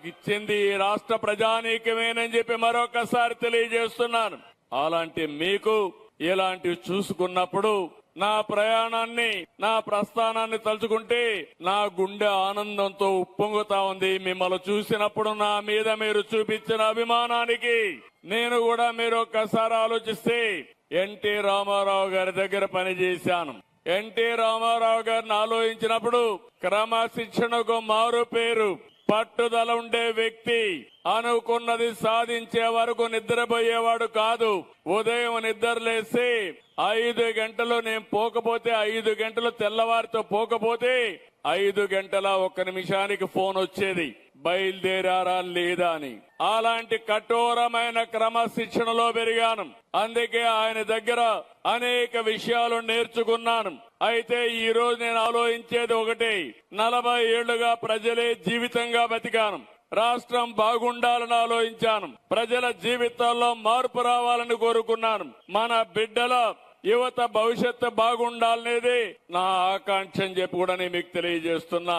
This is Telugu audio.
ఇచ్చింది ఈ రాష్ట్ర ప్రజానీకమేనని చెప్పి మరొకసారి తెలియజేస్తున్నాను. అలాంటి మీకు ఇలాంటివి చూసుకున్నప్పుడు నా ప్రయాణాన్ని, నా ప్రస్థానాన్ని తలుచుకుంటే నా గుండె ఆనందంతో ఉప్పొంగుతా ఉంది. మిమ్మల్ని చూసినప్పుడు నా మీద మీరు చూపించిన అభిమానానికి నేను కూడా మీరు ఒక్కసారి ఆలోచిస్తే ఎన్టీ రామారావు గారి దగ్గర పనిచేశాను. ఎన్టీ రామారావు గారిని ఆలోచించినప్పుడు క్రమశిక్షణకు మారు పేరు, పట్టుదల ఉండే వ్యక్తి, అనుకున్నది సాధించే వరకు నిద్రపోయేవాడు కాదు. ఉదయం నిద్రలేసి 5 గంటలు నేను పోకపోతే 5 గంటలు తెల్లవారితో పోకపోతే 5 గంటల 1 నిమిషానికి ఫోన్ వచ్చేది, బయలుదేరారా లేదా అని. అలాంటి కఠోరమైన క్రమశిక్షణలో పెరిగాను. అందుకే ఆయన దగ్గర అనేక విషయాలు నేర్చుకున్నాను. అయితే ఈ రోజు నేను ఆలోచించేది ఒకటే, 40 ఏళ్లుగా ప్రజలే జీవితంగా బతికాను. రాష్ట్రం బాగుండాలని ఆలోచించాను. ప్రజల జీవితాల్లో మార్పు రావాలని కోరుకున్నాను. మన బిడ్డల యువత భవిష్యత్తు బాగుండాలనేది నా ఆకాంక్ష అని చెప్పి కూడా నేను మీకు తెలియజేస్తున్నా.